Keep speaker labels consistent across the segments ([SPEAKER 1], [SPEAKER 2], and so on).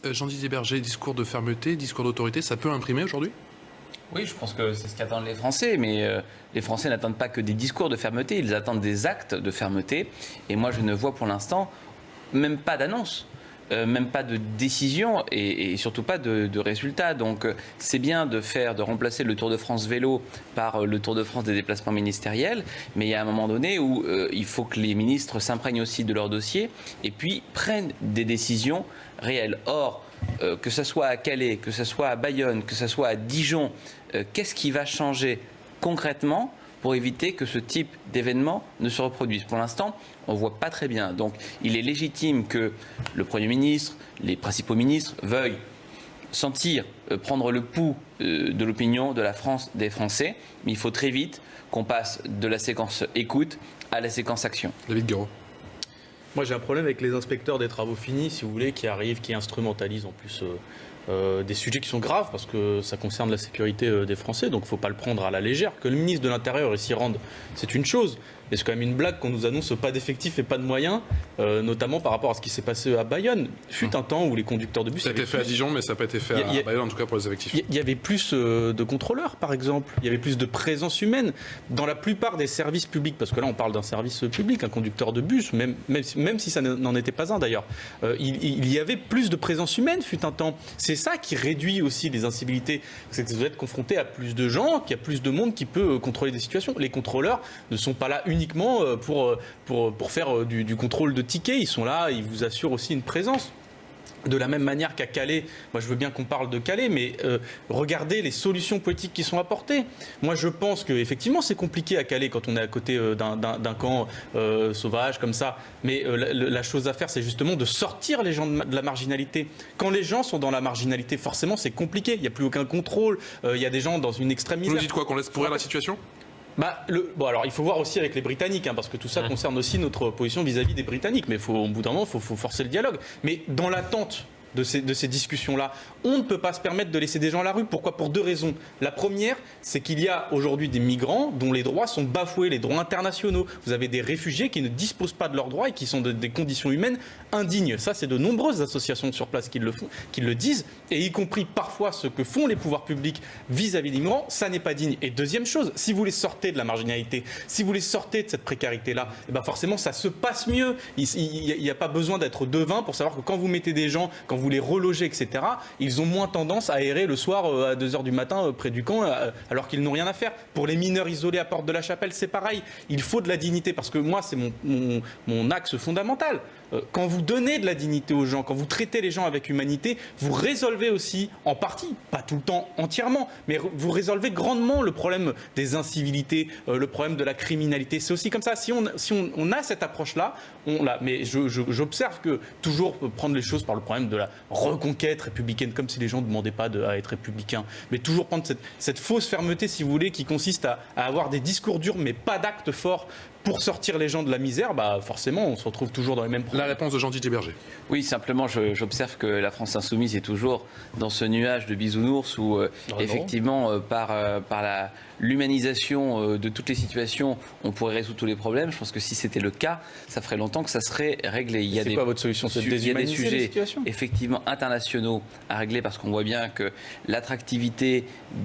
[SPEAKER 1] Jean-Didier Berger, discours de fermeté, discours d'autorité, ça peut imprimer aujourd'hui ?
[SPEAKER 2] Oui, je pense que c'est ce qu'attendent les Français, mais les Français n'attendent pas que des discours de fermeté, ils attendent des actes de fermeté. Et moi, je ne vois pour l'instant même pas d'annonce. Même pas de décision et surtout pas de résultat. Donc c'est bien de remplacer le Tour de France vélo par le Tour de France des déplacements ministériels, mais il y a un moment donné où il faut que les ministres s'imprègnent aussi de leur dossier et puis prennent des décisions réelles. Or, que ce soit à Calais, que ce soit à Bayonne, que ce soit à Dijon, qu'est-ce qui va changer concrètement pour éviter que ce type d'événement ne se reproduise? Pour l'instant, on ne voit pas très bien. Donc, il est légitime que le Premier ministre, les principaux ministres veuillent sentir prendre le pouls de l'opinion de la France, des Français. Mais il faut très vite qu'on passe de la séquence écoute à la séquence action.
[SPEAKER 1] David Guiraud.
[SPEAKER 3] Moi, j'ai un problème avec les inspecteurs des travaux finis, si vous voulez, qui arrivent, qui instrumentalisent en plus des sujets qui sont graves, parce que ça concerne la sécurité des Français, donc il ne faut pas le prendre à la légère. Que le ministre de l'Intérieur s'y rende, c'est une chose. Mais c'est quand même une blague qu'on nous annonce pas d'effectifs et pas de moyens, notamment par rapport à ce qui s'est passé à Bayonne. Fut un temps où les conducteurs de bus...
[SPEAKER 1] Ça a été fait à Dijon, mais ça n'a pas été fait à Bayonne, en tout cas pour les effectifs.
[SPEAKER 3] Il y avait plus de contrôleurs, par exemple. Il y avait plus de présence humaine. Dans la plupart des services publics, parce que là, on parle d'un service public, un conducteur de bus, même si ça n'en était pas un d'ailleurs, il y avait plus de présence humaine, fut un temps. C'est ça qui réduit aussi les incivilités. C'est que vous êtes confronté à plus de gens, qu'il y a plus de monde qui peut contrôler des situations. Les contrôleurs ne sont pas là uniquement pour faire du contrôle de tickets. Ils sont là, ils vous assurent aussi une présence. De la même manière qu'à Calais, moi je veux bien qu'on parle de Calais, mais regardez les solutions politiques qui sont apportées. Moi je pense qu'effectivement c'est compliqué à Calais quand on est à côté d'un camp sauvage comme ça, mais la chose à faire c'est justement de sortir les gens de la marginalité. Quand les gens sont dans la marginalité, forcément c'est compliqué, il n'y a plus aucun contrôle, il y a des gens dans une extrême misère.
[SPEAKER 1] Vous nous dites quoi, qu'on laisse pourrir la situation ?
[SPEAKER 3] Alors, il faut voir aussi avec les Britanniques, hein, parce que tout ça concerne aussi notre position vis-à-vis des Britanniques. Mais au bout d'un moment, il faut forcer le dialogue. Mais dans l'attente de ces discussions-là, on ne peut pas se permettre de laisser des gens à la rue. Pourquoi ? Pour deux raisons. La première, c'est qu'il y a aujourd'hui des migrants dont les droits sont bafoués, les droits internationaux. Vous avez des réfugiés qui ne disposent pas de leurs droits et qui sont des conditions humaines indignes. Ça, c'est de nombreuses associations sur place qui le disent, et y compris parfois ce que font les pouvoirs publics vis-à-vis des migrants, ça n'est pas digne. Et deuxième chose, si vous les sortez de la marginalité, si vous les sortez de cette précarité-là, forcément, ça se passe mieux. Il n'y a pas besoin d'être devin pour savoir que quand vous mettez des gens, quand vous les relogez, etc., ils ont moins tendance à errer le soir à 2h du matin près du camp alors qu'ils n'ont rien à faire. Pour les mineurs isolés à Porte de la Chapelle, c'est pareil. Il faut de la dignité parce que moi, c'est mon axe fondamental. Quand vous donnez de la dignité aux gens, quand vous traitez les gens avec humanité, vous résolvez aussi, en partie, pas tout le temps entièrement, mais vous résolvez grandement le problème des incivilités, le problème de la criminalité. C'est aussi comme ça. Si on a cette approche-là, on l'a. Mais j'observe que toujours prendre les choses par le problème de la reconquête républicaine, comme si les gens ne demandaient pas à être républicains, mais toujours prendre cette fausse fermeté, si vous voulez, qui consiste à avoir des discours durs, mais pas d'actes forts pour sortir les gens de la misère, forcément, on se retrouve toujours dans les mêmes problèmes.
[SPEAKER 1] La réponse de Jean-Didier Berger.
[SPEAKER 2] Oui, simplement, j'observe que la France insoumise est toujours dans ce nuage de bisounours où, effectivement, par l'humanisation de toutes les situations, on pourrait résoudre tous les problèmes. Je pense que si c'était le cas, ça ferait longtemps que ça serait réglé.
[SPEAKER 3] C'est quoi votre solution ? C'est de déshumaniser
[SPEAKER 2] il y a des
[SPEAKER 3] les
[SPEAKER 2] sujets
[SPEAKER 3] situations
[SPEAKER 2] effectivement internationaux à régler parce qu'on voit bien que l'attractivité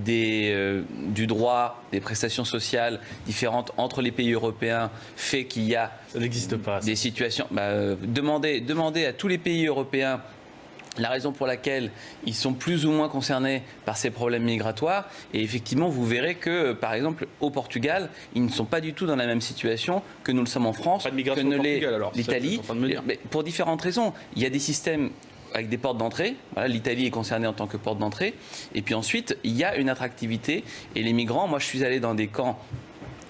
[SPEAKER 2] du droit, des prestations sociales différentes entre les pays européens fait qu'il y a
[SPEAKER 3] ça n'existe pas,
[SPEAKER 2] des situations. Demandez à tous les pays européens la raison pour laquelle ils sont plus ou moins concernés par ces problèmes migratoires. Et effectivement, vous verrez que, par exemple, au Portugal, ils ne sont pas du tout dans la même situation que nous le sommes en France,
[SPEAKER 3] pas de migration
[SPEAKER 2] que
[SPEAKER 3] au Portugal, alors,
[SPEAKER 2] l'Italie. Pour différentes raisons. Il y a des systèmes avec des portes d'entrée. Voilà, l'Italie est concernée en tant que porte d'entrée. Et puis ensuite, il y a une attractivité. Et les migrants, moi je suis allé dans des camps,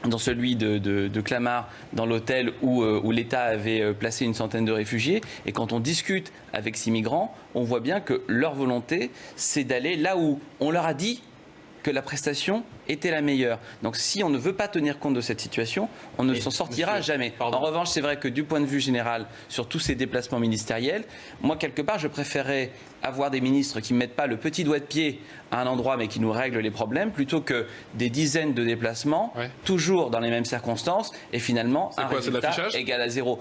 [SPEAKER 2] dans celui de Clamart, dans l'hôtel où l'État avait placé une centaine de réfugiés. Et quand on discute avec ces migrants, on voit bien que leur volonté, c'est d'aller là où on leur a dit que la prestation était la meilleure. Donc si on ne veut pas tenir compte de cette situation, on ne s'en sortira jamais. En revanche, c'est vrai que du point de vue général, sur tous ces déplacements ministériels, moi, quelque part, je préférerais avoir des ministres qui ne mettent pas le petit doigt de pied à un endroit mais qui nous règlent les problèmes, plutôt que des dizaines de déplacements, toujours dans les mêmes circonstances, et finalement un résultat égal à zéro.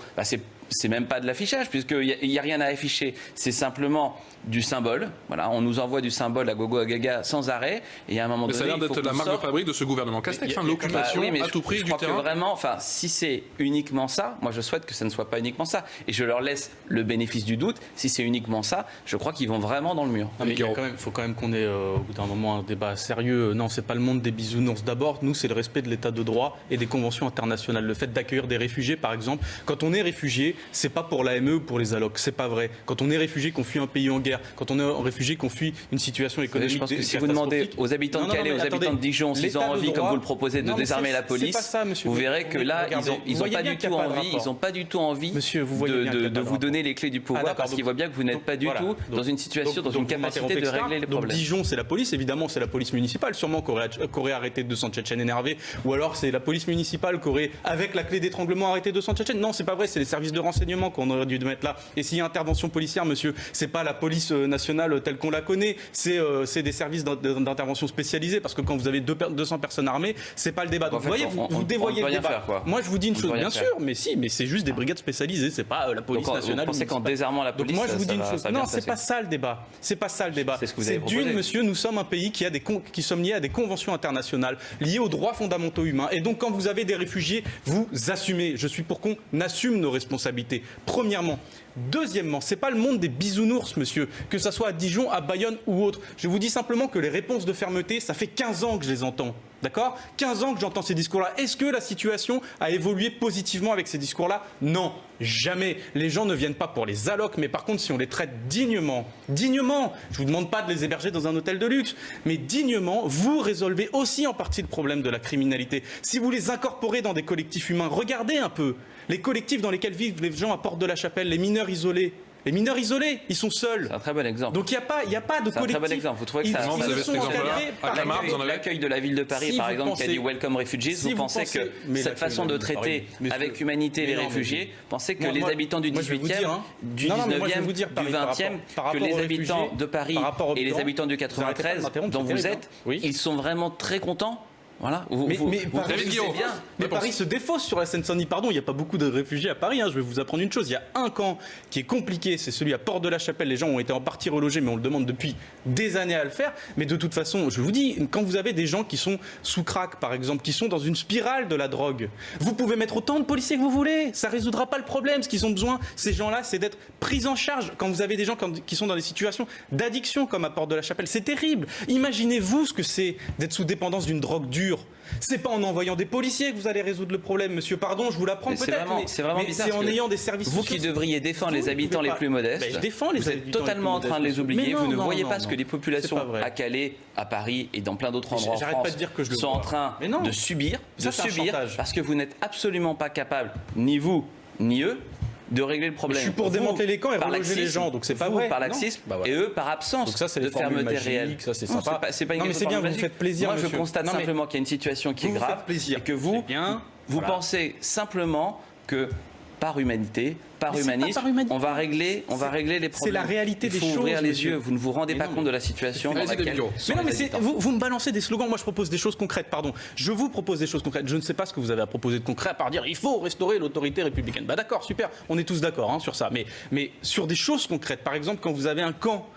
[SPEAKER 2] c'est même pas de l'affichage, puisqu'il n'y a rien à afficher. C'est simplement du symbole. Voilà, on nous envoie du symbole à gogo à gaga sans arrêt. Et à un moment
[SPEAKER 1] Mais
[SPEAKER 2] donné,
[SPEAKER 1] ça a l'air d'être la marque de fabrique de ce gouvernement Castex, l'occupation à tout prix du terrain.
[SPEAKER 2] Que vraiment, enfin, si c'est uniquement ça, moi je souhaite que ça ne soit pas uniquement ça. Et je leur laisse le bénéfice du doute. Si c'est uniquement ça, je crois qu'ils vont vraiment dans le mur.
[SPEAKER 3] Non, mais il faut quand même qu'on ait au bout d'un moment un débat sérieux. Non, c'est pas le monde des bisounours. D'abord, nous, c'est le respect de l'état de droit et des conventions internationales. Le fait d'accueillir des réfugiés, par exemple, quand on est réfugié, c'est pas pour l'AME ou pour les allocs, c'est pas vrai. Quand on est réfugié, qu'on fuit un pays en guerre, quand on est réfugié, qu'on fuit une situation économique,
[SPEAKER 2] je pense que si vous demandez aux habitants de Calais, aux habitants de Dijon, s'ils ont envie, comme vous le proposez, de désarmer la police, vous verrez que là, ils n'ont pas du tout envie. Ils n'ont pas du tout envie de vous donner les clés du pouvoir parce qu'ils voient bien que vous n'êtes pas du tout dans une situation, dans une capacité de régler les problèmes.
[SPEAKER 3] Donc Dijon, c'est la police, évidemment, c'est la police municipale, sûrement qu'aurait arrêté 200 Tchétchènes énervés, ou alors c'est la police municipale qu'aurait, avec la clé d'étranglement, arrêté 200 Tchétchènes. Non, c'est pas vrai, c'est les services de renseignement qu'on aurait dû mettre là. Et s'il y a intervention policière, monsieur, c'est pas la police nationale telle qu'on la connaît, c'est des services d'intervention spécialisés, parce que quand vous avez 200 personnes armées, c'est pas le débat. Donc vous voyez, vous dévoyez le débat. Moi, je vous dis une chose, bien sûr, mais c'est juste des brigades spécialisées, c'est pas la police nationale.
[SPEAKER 2] Vous pensez qu'en désarmant la police,
[SPEAKER 3] moi, je vous dis une chose. Non, c'est pas ça le débat. C'est pas ça le débat. C'est d'une, monsieur, nous sommes un pays qui sommes liés à des conventions internationales, liées aux droits fondamentaux humains. Et donc, quand vous avez des réfugiés, vous assumez. Je suis pour qu'on assume nos responsabilités. Premièrement. Deuxièmement, c'est pas le monde des bisounours, monsieur, que ça soit à Dijon, à Bayonne ou autre. Je vous dis simplement que les réponses de fermeté, ça fait 15 ans que je les entends. D'accord ? 15 ans que j'entends ces discours-là. Est-ce que la situation a évolué positivement avec ces discours-là ? Non, jamais. Les gens ne viennent pas pour les allocs, mais par contre, si on les traite dignement, je vous demande pas de les héberger dans un hôtel de luxe, mais dignement, vous résolvez aussi en partie le problème de la criminalité. Si vous les incorporez dans des collectifs humains, regardez un peu les collectifs dans lesquels vivent les gens à Porte de la Chapelle, les mineurs isolés. Les mineurs isolés, ils sont seuls.
[SPEAKER 2] C'est un très bon exemple.
[SPEAKER 3] Donc il n'y a pas de collectif.
[SPEAKER 2] C'est un très bon exemple. Vous trouvez que ça
[SPEAKER 1] vous avez cet exemple-là
[SPEAKER 2] l'accueil de la ville de Paris, par exemple, qui a dit Welcome Refugees, vous pensez que cette façon de traiter avec humanité les réfugiés, pensez que les habitants du 18e, du 19e, du 20e, que les habitants de Paris et les habitants du 93, dont vous êtes, ils sont vraiment très contents? Voilà.
[SPEAKER 3] Mais Paris se défausse sur la Seine-Saint-Denis. Pardon, il n'y a pas beaucoup de réfugiés à Paris. Je vais vous apprendre une chose. Il y a un camp qui est compliqué, c'est celui à Porte de la Chapelle. Les gens ont été en partie relogés, mais on le demande depuis des années à le faire. Mais de toute façon, je vous dis, quand vous avez des gens qui sont sous crack, par exemple, qui sont dans une spirale de la drogue, vous pouvez mettre autant de policiers que vous voulez. Ça ne résoudra pas le problème. Ce qu'ils ont besoin, ces gens-là, c'est d'être pris en charge. Quand vous avez des gens qui sont dans des situations d'addiction, comme à Porte de la Chapelle, c'est terrible. Imaginez-vous ce que c'est d'être sous dépendance d'une drogue dure. C'est pas en envoyant des policiers que vous allez résoudre le problème, monsieur. Pardon, je vous l'apprends peut-être, mais c'est en ayant des services sociaux.
[SPEAKER 2] Vous qui devriez défendre les habitants les plus modestes, vous êtes totalement en train de les oublier. Vous ne voyez pas ce que les populations à Calais, à Paris et dans plein d'autres endroits en France sont en train de subir, parce que vous n'êtes absolument pas capable, ni vous, ni eux, de régler le problème.
[SPEAKER 3] Je suis pour démanteler les camps et reloger les gens, donc c'est pas vrai.
[SPEAKER 2] Par laxisme et eux par absence de fermeté réelle.
[SPEAKER 3] Ça c'est sympa.
[SPEAKER 2] C'est pas une question de
[SPEAKER 3] mais c'est bien, vous faites plaisir.
[SPEAKER 2] Moi je constate simplement qu'il y a une situation qui est grave et que vous pensez simplement que par humanité, par humanisme, on va régler les problèmes.
[SPEAKER 3] C'est la réalité des choses.
[SPEAKER 2] Il faut ouvrir les yeux. Vous ne vous rendez pas compte de la situation dans laquelle
[SPEAKER 3] vous me balancez des slogans. Moi, je propose des choses concrètes. Pardon. Je vous propose des choses concrètes. Je ne sais pas ce que vous avez à proposer de concret à part dire il faut restaurer l'autorité républicaine. Bah d'accord, super. On est tous d'accord sur ça. Mais sur des choses concrètes, par exemple, quand vous avez un camp,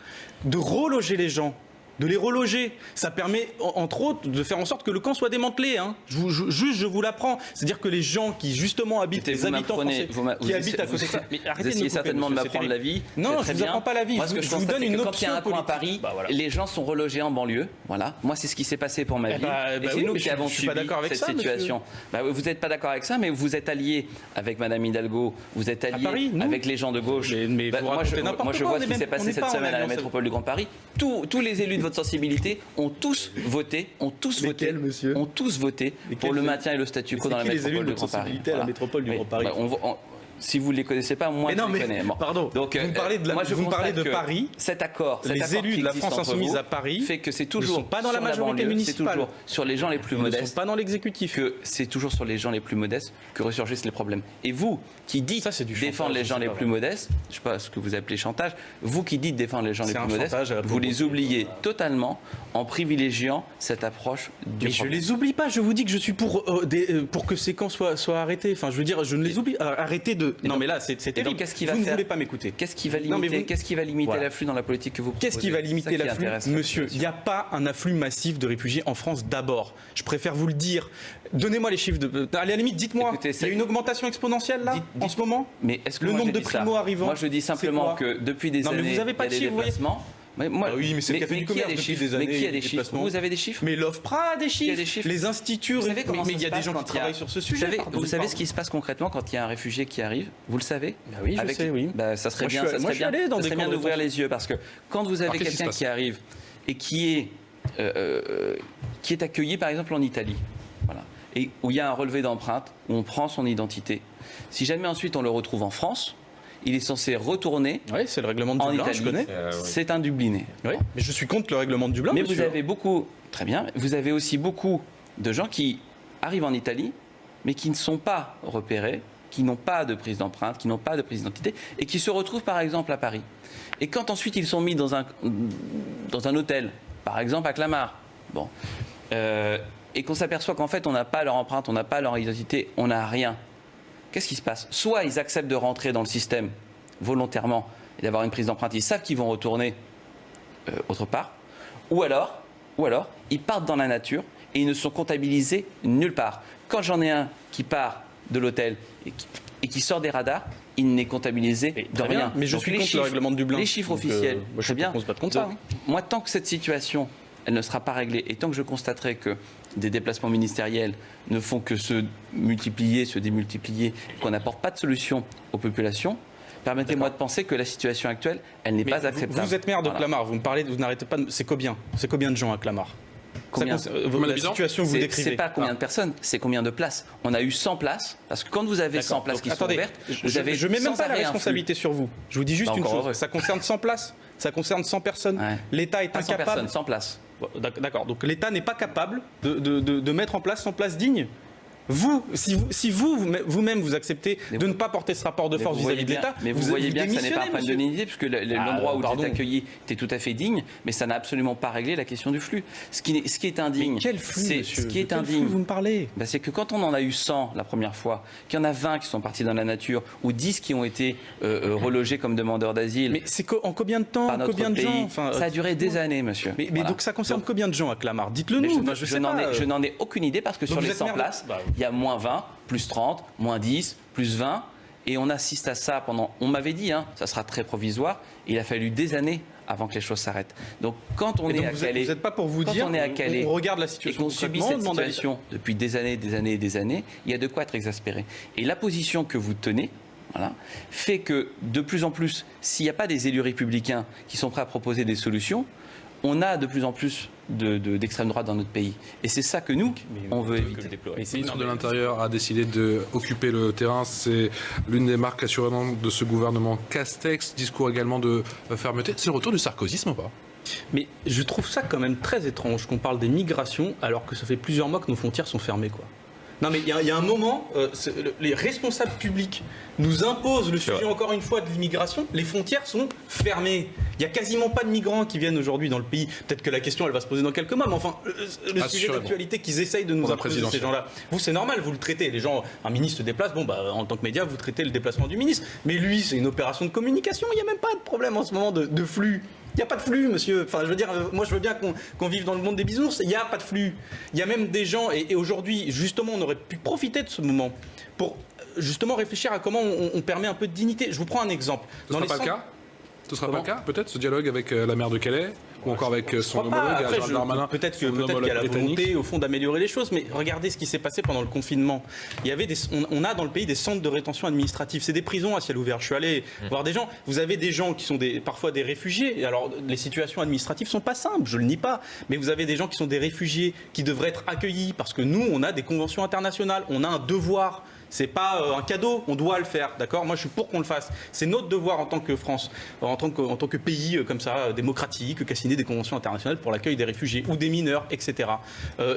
[SPEAKER 3] de reloger les gens. De les reloger. Ça permet, entre autres, de faire en sorte que le camp soit démantelé. Je vous l'apprends. C'est-à-dire que les gens qui, justement, habitent, les habitants français, qui habitent à côté de ça...
[SPEAKER 2] Vous essayez certainement de m'apprendre la vie.
[SPEAKER 3] Non, je ne vous apprends pas la vie.
[SPEAKER 2] Moi, ce que je
[SPEAKER 3] vous donne une option
[SPEAKER 2] quand il y a un camp à Paris, les gens sont relogés en banlieue. Voilà. Moi, c'est ce qui s'est passé pour ma vie. Et c'est nous qui avons subi cette situation. Vous n'êtes pas d'accord avec ça, mais vous êtes alliés avec Madame Hidalgo. Vous êtes alliés avec les gens de gauche. Moi, je vois ce qui s'est passé cette semaine à la métropole du Grand Paris. Tous les élus de votre sensibilité ont tous voté pour le maintien et le statu quo dans la métropole du Grand Paris.
[SPEAKER 3] La métropole du Grand Paris.
[SPEAKER 2] Si vous ne les connaissez pas, moi je les connais.
[SPEAKER 3] Pardon. Donc, vous me parlez de Paris.
[SPEAKER 2] Cet accord,
[SPEAKER 3] les élus de la France insoumise à Paris
[SPEAKER 2] fait que c'est toujours
[SPEAKER 3] pas dans la majorité municipale.
[SPEAKER 2] C'est toujours sur les gens les plus modestes.
[SPEAKER 3] Ils ne sont pas dans l'exécutif.
[SPEAKER 2] Que c'est toujours sur les gens les plus modestes que ressurgissent les problèmes. Et vous qui dites défendre les gens les plus modestes, je ne sais pas ce que vous appelez chantage. Vous qui dites défendre les gens les plus modestes, vous les oubliez totalement en privilégiant cette approche du
[SPEAKER 3] Mais problème. Je les oublie pas. Je vous dis que je suis pour que ces camps soient arrêtés. Enfin, je veux dire, je ne les oublie. Arrêtez de de... Non, mais là, c'est terrible.
[SPEAKER 2] Qu'est-ce qu'il va
[SPEAKER 3] vous
[SPEAKER 2] faire ?
[SPEAKER 3] ne voulez pas m'écouter.
[SPEAKER 2] Qu'est-ce qui va limiter
[SPEAKER 3] Voilà.
[SPEAKER 2] l'afflux dans la politique que vous proposez ?
[SPEAKER 3] Qu'est-ce qui va limiter l'afflux ? Monsieur, il
[SPEAKER 2] il
[SPEAKER 3] n'y a pas un afflux massif de réfugiés en France d'abord. Je préfère vous le dire. Donnez-moi les chiffres. À la limite, dites-moi,
[SPEAKER 2] Écoutez,
[SPEAKER 3] il y a une augmentation exponentielle là, en ce moment ?
[SPEAKER 2] Mais est-ce que
[SPEAKER 3] Le
[SPEAKER 2] moi,
[SPEAKER 3] nombre
[SPEAKER 2] je
[SPEAKER 3] de
[SPEAKER 2] dis ça ?
[SPEAKER 3] primo-arrivants,
[SPEAKER 2] Moi, je dis simplement
[SPEAKER 3] c'est quoi ?
[SPEAKER 2] que depuis des
[SPEAKER 3] Non, mais
[SPEAKER 2] années,
[SPEAKER 3] vous avez pas
[SPEAKER 2] il y a
[SPEAKER 3] de
[SPEAKER 2] des
[SPEAKER 3] chiffres, vous voyez.
[SPEAKER 2] déplacements. Mais moi,
[SPEAKER 3] oui, mais c'est le café du commerce
[SPEAKER 2] qui a des
[SPEAKER 3] depuis
[SPEAKER 2] chiffres
[SPEAKER 3] des années,
[SPEAKER 2] Mais qui a des
[SPEAKER 3] les
[SPEAKER 2] chiffres ?
[SPEAKER 3] déplacements.
[SPEAKER 2] Vous avez des chiffres ?
[SPEAKER 3] Mais l'OFPRA a des
[SPEAKER 2] Qui a
[SPEAKER 3] chiffres.
[SPEAKER 2] des chiffres
[SPEAKER 3] Les instituts.
[SPEAKER 2] Vous savez comment
[SPEAKER 3] mais
[SPEAKER 2] ça
[SPEAKER 3] il y a
[SPEAKER 2] se
[SPEAKER 3] des
[SPEAKER 2] passe
[SPEAKER 3] gens qui
[SPEAKER 2] quand il y a-
[SPEAKER 3] travaillent sur ce sujet.
[SPEAKER 2] Vous savez ce qui se passe concrètement quand il y a un réfugié qui arrive ? Vous le savez ?
[SPEAKER 3] Bah oui, je sais, oui.
[SPEAKER 2] Bah, ça serait
[SPEAKER 3] Moi,
[SPEAKER 2] bien,
[SPEAKER 3] je suis- moi, je suis allé dans
[SPEAKER 2] ça
[SPEAKER 3] des
[SPEAKER 2] serait bien
[SPEAKER 3] camps de
[SPEAKER 2] d'ouvrir
[SPEAKER 3] détention.
[SPEAKER 2] les yeux parce que quand vous avez
[SPEAKER 1] Alors, qu'est-ce qui se
[SPEAKER 2] quelqu'un
[SPEAKER 1] passe
[SPEAKER 2] qui arrive et qui est accueilli par exemple en Italie, voilà, et où il y a un relevé d'empreinte, où on prend son identité. Si jamais ensuite on le retrouve en France, il est censé retourner
[SPEAKER 3] Oui, c'est le règlement de
[SPEAKER 2] en
[SPEAKER 3] Dublin,
[SPEAKER 2] Italie.
[SPEAKER 3] je connais.
[SPEAKER 2] C'est un Dubliné.
[SPEAKER 3] Oui, mais je suis contre le règlement de Dublin,
[SPEAKER 2] Mais
[SPEAKER 3] monsieur.
[SPEAKER 2] vous avez beaucoup, très bien, vous avez aussi beaucoup de gens qui arrivent en Italie, mais qui ne sont pas repérés, qui n'ont pas de prise d'empreinte, qui n'ont pas de prise d'identité, et qui se retrouvent par exemple à Paris. Et quand ensuite ils sont mis dans un hôtel, par exemple à Clamart, bon, et qu'on s'aperçoit qu'en fait on n'a pas leur empreinte, on n'a pas leur identité, on n'a rien, qu'est-ce qui se passe ? Soit ils acceptent de rentrer dans le système volontairement et d'avoir une prise d'empreinte, ils savent qu'ils vont retourner autre part, ou alors ils partent dans la nature et ils ne sont comptabilisés nulle part. Quand j'en ai un qui part de l'hôtel et qui sort des radars, il n'est comptabilisé de
[SPEAKER 3] Très bien,
[SPEAKER 2] rien.
[SPEAKER 3] mais je
[SPEAKER 2] Donc,
[SPEAKER 3] suis
[SPEAKER 2] les
[SPEAKER 3] contre le
[SPEAKER 2] chiffres-
[SPEAKER 3] règlement de Dublin.
[SPEAKER 2] Les chiffres
[SPEAKER 3] Donc,
[SPEAKER 2] officiels,
[SPEAKER 3] moi, je
[SPEAKER 2] très bien.
[SPEAKER 3] propose pas de contre ça,
[SPEAKER 2] Donc, moi, tant que cette situation elle ne sera pas réglée et tant que je constaterai que des déplacements ministériels ne font que se multiplier, se démultiplier, qu'on n'apporte pas de solution aux populations, permettez-moi de penser que la situation actuelle, elle n'est
[SPEAKER 3] Mais
[SPEAKER 2] pas acceptable.
[SPEAKER 3] Vous êtes maire de
[SPEAKER 2] Voilà.
[SPEAKER 3] Clamart, vous me parlez, vous n'arrêtez pas. C'est combien de gens à Clamart
[SPEAKER 2] Combien
[SPEAKER 1] Combien
[SPEAKER 3] La
[SPEAKER 1] d'habitants
[SPEAKER 3] situation que vous
[SPEAKER 2] C'est
[SPEAKER 3] décrivez.
[SPEAKER 2] pas combien de personnes, c'est combien de places. On a eu 100 places, parce que quand vous avez 100
[SPEAKER 3] D'accord.
[SPEAKER 2] places
[SPEAKER 3] Donc,
[SPEAKER 2] qui sont
[SPEAKER 3] attendez,
[SPEAKER 2] ouvertes, vous avez
[SPEAKER 3] je mets même
[SPEAKER 2] sans
[SPEAKER 3] pas la
[SPEAKER 2] arrêt un flux.
[SPEAKER 3] responsabilité sur vous. Je vous dis juste
[SPEAKER 2] Bah,
[SPEAKER 3] une
[SPEAKER 2] encore
[SPEAKER 3] chose.
[SPEAKER 2] heureux.
[SPEAKER 3] Ça concerne 100 places. Ça concerne 100 personnes.
[SPEAKER 2] Ouais.
[SPEAKER 3] L'État est
[SPEAKER 2] Pas 100
[SPEAKER 3] incapable.
[SPEAKER 2] personnes, 100 places.
[SPEAKER 3] Bon, d'accord. Donc l'État n'est pas capable de mettre en place 100 places dignes. Vous, si vous-même vous acceptez
[SPEAKER 2] Mais
[SPEAKER 3] de
[SPEAKER 2] vous-
[SPEAKER 3] ne pas porter ce rapport de
[SPEAKER 2] Mais
[SPEAKER 3] force
[SPEAKER 2] vous
[SPEAKER 3] vis-à-vis
[SPEAKER 2] voyez
[SPEAKER 3] de l'État,
[SPEAKER 2] mais vous voyez bien que ça n'est pas un problème de
[SPEAKER 3] démissionnez,
[SPEAKER 2] dignité, puisque
[SPEAKER 3] Ah,
[SPEAKER 2] l'endroit où
[SPEAKER 3] pardon.
[SPEAKER 2] vous êtes accueilli était tout à fait digne, mais ça n'a absolument pas réglé la question du flux. Ce qui est indigne,
[SPEAKER 3] Mais quel flux,
[SPEAKER 2] c'est
[SPEAKER 3] monsieur
[SPEAKER 2] ce qui est
[SPEAKER 3] De quel flux
[SPEAKER 2] indigne.
[SPEAKER 3] vous me parlez
[SPEAKER 2] Ben, c'est que quand on en a eu 100 la première fois, qu'il y en a 20 qui sont partis dans la nature, ou 10 qui ont été relogés comme demandeurs d'asile
[SPEAKER 3] Mais c'est en combien de temps
[SPEAKER 2] par notre
[SPEAKER 3] Combien de
[SPEAKER 2] pays,
[SPEAKER 3] gens Enfin,
[SPEAKER 2] ça a duré des années, monsieur.
[SPEAKER 3] Mais
[SPEAKER 2] Voilà.
[SPEAKER 3] donc ça concerne
[SPEAKER 2] Donc,
[SPEAKER 3] combien de gens à Clamart Dites-le
[SPEAKER 2] mais
[SPEAKER 3] nous.
[SPEAKER 2] je,
[SPEAKER 3] Enfin,
[SPEAKER 2] je
[SPEAKER 3] sais
[SPEAKER 2] n'en
[SPEAKER 3] pas,
[SPEAKER 2] ai, je n'en ai aucune idée parce que
[SPEAKER 3] Donc
[SPEAKER 2] sur
[SPEAKER 3] vous
[SPEAKER 2] les
[SPEAKER 3] êtes
[SPEAKER 2] 100
[SPEAKER 3] maire de-
[SPEAKER 2] places,
[SPEAKER 3] Bah,
[SPEAKER 2] il y a moins 20, plus 30, moins 10, plus 20. Et on assiste à ça pendant, on m'avait dit, ça sera très provisoire. Il a fallu des années avant que les choses s'arrêtent. Donc quand on
[SPEAKER 3] Et
[SPEAKER 2] est
[SPEAKER 3] donc,
[SPEAKER 2] à
[SPEAKER 3] vous êtes-
[SPEAKER 2] Calais,
[SPEAKER 3] vous n'êtes pas pour vous
[SPEAKER 2] quand
[SPEAKER 3] dire,
[SPEAKER 2] on est à Calais,
[SPEAKER 3] on regarde la
[SPEAKER 2] et
[SPEAKER 3] situation
[SPEAKER 2] qu'on subit
[SPEAKER 3] concrètement,
[SPEAKER 2] cette
[SPEAKER 3] on demande à l'État.
[SPEAKER 2] situation depuis des années, il y a de quoi être exaspéré. Et la position que vous tenez, voilà, fait que de plus en plus, s'il n'y a pas des élus républicains qui sont prêts à proposer des solutions, on a de plus en plus d'extrême droite dans notre pays. Et c'est ça que nous, on veut éviter.
[SPEAKER 1] Le ministre de l'Intérieur a décidé d'occuper le terrain. C'est l'une des marques assurément de ce gouvernement Castex. Discours également de fermeté. C'est le retour du sarkozysme ou pas ?
[SPEAKER 3] Mais je trouve ça quand même très étrange qu'on parle des migrations alors que ça fait plusieurs mois que nos frontières sont fermées, quoi. Non mais il y a un moment, les responsables publics nous imposent le sujet encore une fois de l'immigration. Les frontières sont fermées. Il n'y a quasiment pas de migrants qui viennent aujourd'hui dans le pays. Peut-être que la question elle va se poser dans quelques mois, mais enfin le sujet
[SPEAKER 1] Assurément.
[SPEAKER 3] d'actualité qu'ils essayent de nous
[SPEAKER 1] Pour la
[SPEAKER 3] imposer, ces
[SPEAKER 1] présidentielle.
[SPEAKER 3] gens-là. Vous c'est normal, vous le traitez. Les gens, un ministre se déplace, bon bah en tant que média vous traitez le déplacement du ministre. Mais lui c'est une opération de communication. Il n'y a même pas de problème en ce moment de flux. Il n'y a pas de flux, monsieur. Enfin, je veux dire, moi, je veux bien qu'on vive dans le monde des bisounours. Il n'y a pas de flux. Il y a même des gens, et aujourd'hui, justement, on aurait pu profiter de ce moment pour justement réfléchir à comment on permet un peu de dignité. Je vous prends un exemple.
[SPEAKER 1] Ce ne sera pas le cas ? Ce ne sera pas le cas, peut-être, ce dialogue avec la maire de Calais ou encore avec son
[SPEAKER 3] crois pas.
[SPEAKER 1] homologue,
[SPEAKER 3] Après,
[SPEAKER 1] Gérald Darmanin,
[SPEAKER 3] peut-être
[SPEAKER 1] son
[SPEAKER 3] qu'il
[SPEAKER 1] homologue
[SPEAKER 3] y a la
[SPEAKER 1] britannique.
[SPEAKER 3] volonté au fond d'améliorer les choses, mais regardez ce qui s'est passé pendant le confinement. Il y avait on a dans le pays des centres de rétention administrative. C'est des prisons à ciel ouvert. Je suis allé voir des gens. Vous avez des gens qui sont parfois des réfugiés. Et alors les situations administratives sont pas simples, je le nie pas. Mais vous avez des gens qui sont des réfugiés qui devraient être accueillis parce que nous, on a des conventions internationales, on a un devoir. C'est pas un cadeau, on doit le faire, d'accord ? Moi, je suis pour qu'on le fasse. C'est notre devoir en tant que France, en tant que pays comme ça, démocratique, qu'a signé des conventions internationales pour l'accueil des réfugiés ou des mineurs, etc.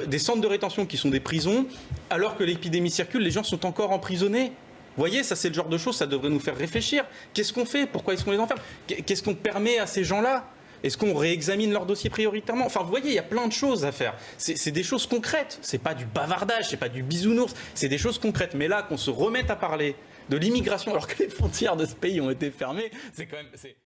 [SPEAKER 3] Des centres de rétention qui sont des prisons, alors que l'épidémie circule, les gens sont encore emprisonnés. Vous voyez, ça c'est le genre de choses, ça devrait nous faire réfléchir. Qu'est-ce qu'on fait ? Pourquoi est-ce qu'on les enferme ? Qu'est-ce qu'on permet à ces gens-là ? Est-ce qu'on réexamine leur dossier prioritairement ? Enfin, vous voyez, il y a plein de choses à faire. C'est des choses concrètes. C'est pas du bavardage, c'est pas du bisounours. C'est des choses concrètes. Mais là, qu'on se remette à parler de l'immigration alors que les frontières de ce pays ont été fermées, c'est quand même...